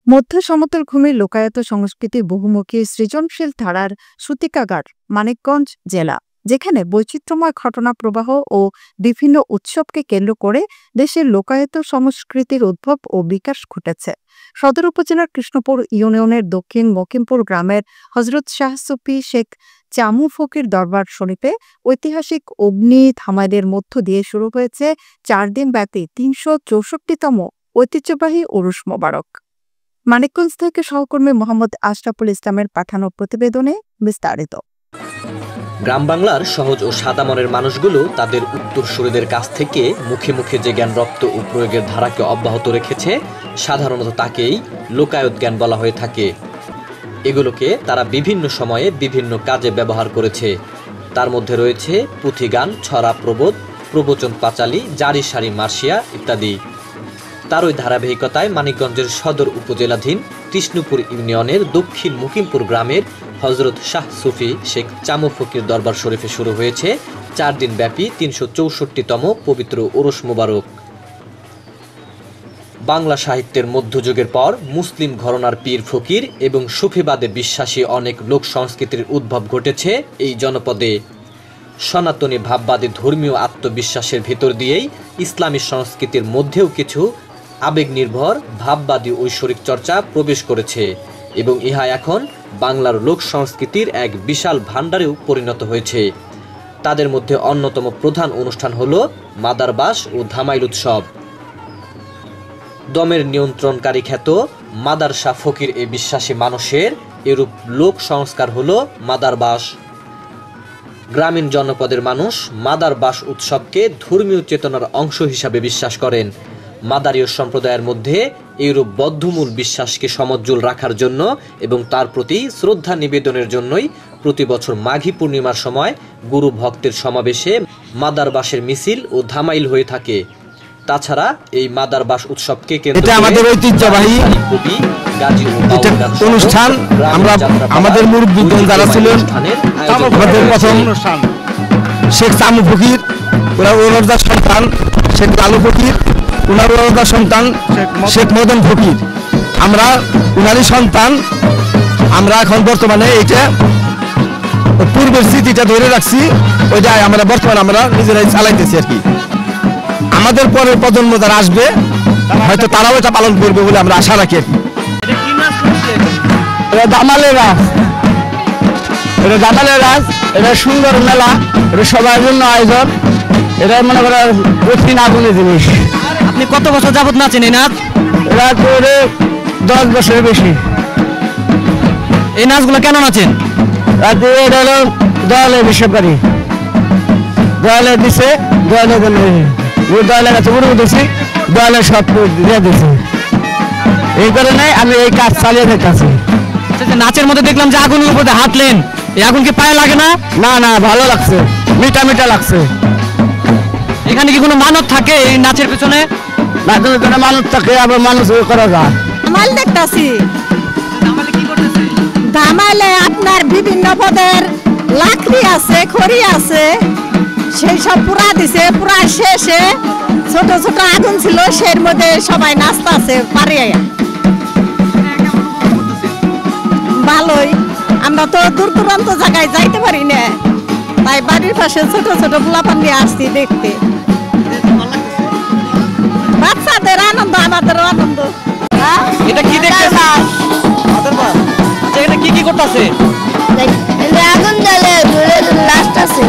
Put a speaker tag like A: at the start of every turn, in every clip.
A: মধ্য সমতল ভূমির লোকায়ত সংস্কৃতির বহুমুখী সৃজনশীল ধারার সূতিকাগার মানিকগঞ্জ জেলা, যেখানে বৈচিত্র্যময় ঘটনা প্রবাহ ও বিভিন্ন উৎসবকে কেন্দ্র করে দেশের লোকায়ত সংস্কৃতির উদ্ভব ও বিকাশ ঘটেছে। সদর উপজেলার কৃষ্ণপুর ইউনিয়নের দক্ষিণ মকিমপুর গ্রামের হজরত শাহ সুফি শেখ চামু ফকির দরবার শরীফে ঐতিহাসিক অগ্নি ধামাইলের মধ্য দিয়ে শুরু হয়েছে 4 দিন ব্যাপী 364তম ঐতিহ্যবাহী উরুস মোবারক। মানিকগঞ্জ থেকে সহকর্মী মোহাম্মদ আশরাফুল ইসলামের পাঠানো প্রতিবেদনে বিস্তারিত।
B: গ্রাম বাংলার সহজ ও সাদা মনের মানুষগুলো তাদের উত্তরসূরিদের কাছ থেকে মুখে মুখে যে জ্ঞান রপ্ত ও প্রয়োগের ধারাকে অব্যাহত রেখেছে, সাধারণত তাকেই লোকায়ত জ্ঞান বলা হয়ে থাকে। এগুলোকে তারা বিভিন্ন সময়ে বিভিন্ন কাজে ব্যবহার করেছে। তার মধ্যে রয়েছে পুঁথিগান, ছড়া, প্রবোধ, প্রবচন পাঁচালী, জারি সারি, মার্শিয়া ইত্যাদি। তার ওই ধারাবাহিকতায় মানিকগঞ্জের সদর উপজেলাধীন কৃষ্ণপুর ইউনিয়নের দক্ষিণ মকিমপুর গ্রামের হজরত শাহ সুফি শেখ চামু ফকির দরবার শরীফে শুরু হয়েছে 4 দিন ব্যাপী 364তম পবিত্র উরুস মোবারক। বাংলা সাহিত্যের মধ্যযুগের পর মুসলিম ঘরানার পীর ফকির এবং সুফিবাদে বিশ্বাসী অনেক লোক সংস্কৃতির উদ্ভব ঘটেছে এই জনপদে। সনাতনী ভাববাদী ধর্মীয় আত্মবিশ্বাসের ভেতর দিয়েই ইসলামী সংস্কৃতির মধ্যেও কিছু আবেগ নির্ভর ভাববাদী ঐশ্বরিক চর্চা প্রবেশ করেছে এবং ইহা এখন বাংলার লোক সংস্কৃতির এক বিশাল ভাণ্ডারেও পরিণত হয়েছে। তাদের মধ্যে অন্যতম প্রধান অনুষ্ঠান হল মাদারবাস ও ধামাইল উৎসব। দমের নিয়ন্ত্রণকারী খ্যাত মাদার শাহ ফকির এ বিশ্বাসী মানুষের এরূপ লোক সংস্কার হল মাদারবাস। গ্রামীণ জনপদের মানুষ মাদারবাস উৎসবকে ধর্মীয় চেতনার অংশ হিসাবে বিশ্বাস করেন। মাদারীয় সম্প্রদায়ের মধ্যে এইরূপ বদ্ধমূল বিশ্বাসকে সমজ্জ্বল রাখার জন্য এবং তার প্রতি শ্রদ্ধা নিবেদনের জন্যই প্রতি বছর মাঘী পূর্ণিমার সময় গুরু ভক্তের সমাবেশে মাদারবাসের মিছিল ও ধামাইল হয়ে থাকে। তাছাড়া এই মাদারবাস উৎসবকে কেন্দ্র করে আমাদের ঐতিহ্যবাহী কবি, গাজী ও অনুষ্ঠান আমরা আমাদের মুরব্বিগণ যারা ছিলেন, আমাদের প্রথম অনুষ্ঠান শেখ চামু ফকির, ওনার সন্তান শেখ লালু ফকির, ওনার সন্তান শেখ মদন ফকির, আমরা ওনারই সন্তান। আমরা এখন বর্তমানে এইটা পূর্বের স্মৃতিটা ধরে রাখছি, ওইটাই আমরা বর্তমানে আমরা নিজেরাই চালাইতেছি আর কি। আমাদের পরের প্রজন্ম যারা আসবে হয়তো তারাও এটা পালন করবে বলে আমরা আশা রাখি আর কি। এটা দামালের রাজ, এটা দামালের রাজ, এটা সুন্দর মেলা, এটা সবার জন্য আয়োজন। এটা মনে করেন কঠিন আগুনের জিনিস। আপনি কত বছর যাবত নাচেন এই নাচ? এটা করে 10 বছরের বেশি। এই নাচগুলো কেন নাচেন? এটা হলো দয়ালের বেসরকারি, দয়ালের দিছে, দয়ালের জন্য দয়ালের কাছে উড়ে উঠেছি, দয়ালের সব দিয়ে দিয়েছি। এই কারণে আমি এই কাজ চালিয়ে যেতেছি। নাচের মধ্যে দেখলাম যে আগুনের উপরে হাঁটলেন, এই আগুন কি পায়ে লাগে না? না না, ভালো লাগছে, মিঠা মিঠা লাগছে। এখানে কি কোনো মানত থাকে এই নাচের পেছনে? নাচের পেছনে মানত থাকে, আবার মানুষ করা যায়।
C: ধামাইল দেখতাছি।
B: ধামাইলে কি করতেছে?
C: ধামাইলে আপনার বিভিন্ন পদের লাকড়ি আছে, খড়ি আছে, সেই সব পুরা দিছে। পুরা শেষে ছোট ছোট আগুন ছিল, সেই মধ্যে সবাই নাচতেছে পারিয়ে। ভালোই, আমরা তো দূর দূরান্ত জায়গায় যাইতে পারি না, তাই বাড়ির পাশে ছোট ছোট পোলাপান নিয়ে আসছি দেখতে। বাচ্চাদের আনন্দ, আমাদেরও আনন্দ।
B: এটা কি দেখতেছ? আচ্ছা, এটা কি কি করতেছে?
C: আগুন জ্বলে লাস্ট আছে।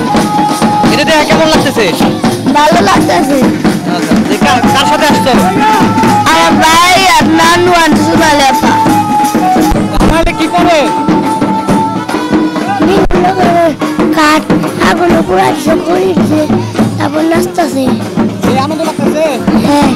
B: এটা দেখে কেমন লাগতেছে?
C: ভালো লাগতেছে।
B: আচ্ছা, কার সাথে আসছো?
C: আমার ভাই আর নানু আনছে বালেপা।
B: তাহলে কি করে?
C: কাঠ আগুন উপরে আসে পড়িছে, তারপর নাচতেছে।
B: এই আনন্দ লাগতেছে?
C: হ্যাঁ।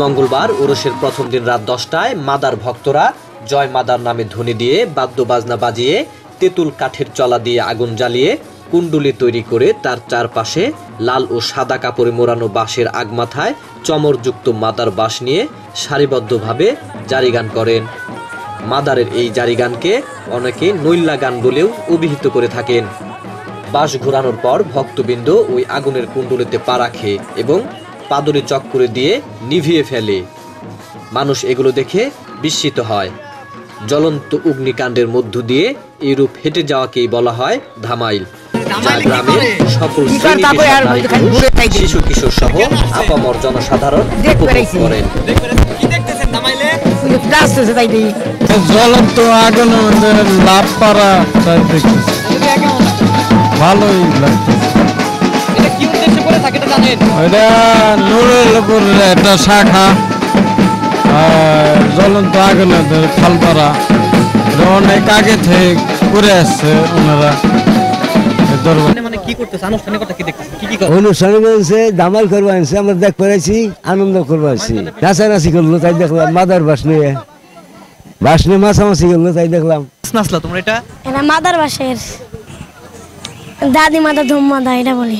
B: মঙ্গলবার উরুসের প্রথম দিন রাত 10টায় মাদার ভক্তরা জয় মাদার নামে ধ্বনি দিয়ে বাদ্য বাজনা বাজিয়ে তেঁতুল কাঠের চলা দিয়ে আগুন জ্বালিয়ে কুণ্ডুলি তৈরি করে তার চারপাশে লাল ও সাদা কাপড়ে মোড়ানো বাঁশের আগমাথায় চমরযুক্ত মাদার বাঁশ নিয়ে সারিবদ্ধভাবে জারি গান করেন। মাদারের এই জারি গানকে অনেকে নৈল্লা গান বলেও অভিহিত করে থাকেন। বাঁশ ঘোরানোর পর ভক্তবৃন্দ ওই আগুনের কুণ্ডলিতে পা রাখে এবং পাদরি চক্করে দিয়ে নিভিয়ে ফেলে। মানুষ এগুলো দেখে বিস্মিত হয়। জ্বলন্ত অগ্নিকাণ্ডের মধ্য দিয়ে এইরূপ হেঁটে যাওয়াকেই বলা হয় ধামাইল, যা গ্রামের সকল শ্রেণী পেশার নারী পুরুষ, শিশু কিশোর সহ আপামর জনসাধারণ উপভোগ করেন।
D: জ্বলন্ত আগুনের মধ্যে লাভ পারা ভালোই লাগছে। নূরের উপর একটা শাখা, জ্বলন্ত আগুনের খাল পারা অনেক আগে থেকে করে আসছে ওনারা।
E: অনুষ্ঠানে বলছে ধামাল করবো আনছে, আমরা দেখ পেরেছি, আনন্দ করবো আসছি, নাচানাচি করলো তাই দেখলাম, মাদার বাস নিয়ে মাছামাছি করলো তাই দেখলাম।
F: এটা মাদার বাসের দাদি মাদা ধুম মাদা এটা বলি।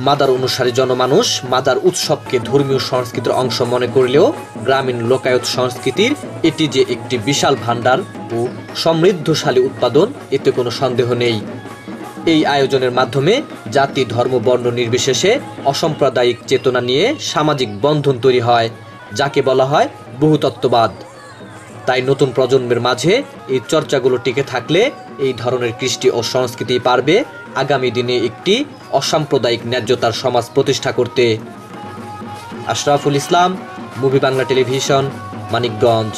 B: মাদার অনুসারী জনমানুষ মাদার উৎসবকে ধর্মীয় সংস্কৃতির অংশ মনে করলেও গ্রামীণ লোকায়ত সংস্কৃতির এটি যে একটি বিশাল ভাণ্ডার ও সমৃদ্ধশালী উৎপাদন, এতে কোনো সন্দেহ নেই। এই আয়োজনের মাধ্যমে জাতি ধর্ম বর্ণ নির্বিশেষে অসাম্প্রদায়িক চেতনা নিয়ে সামাজিক বন্ধন তৈরি হয়, যাকে বলা হয় বহুতত্ত্ববাদ। তাই নতুন প্রজন্মের মাঝে এই চর্চাগুলো টিকে থাকলে এই ধরনের কৃষ্টি ও সংস্কৃতি পারবে আগামী দিনে একটি অসাম্প্রদায়িক ন্যায্যতার সমাজ প্রতিষ্ঠা করতে। Ashraful Islam, movie Bangla television, Manikganj.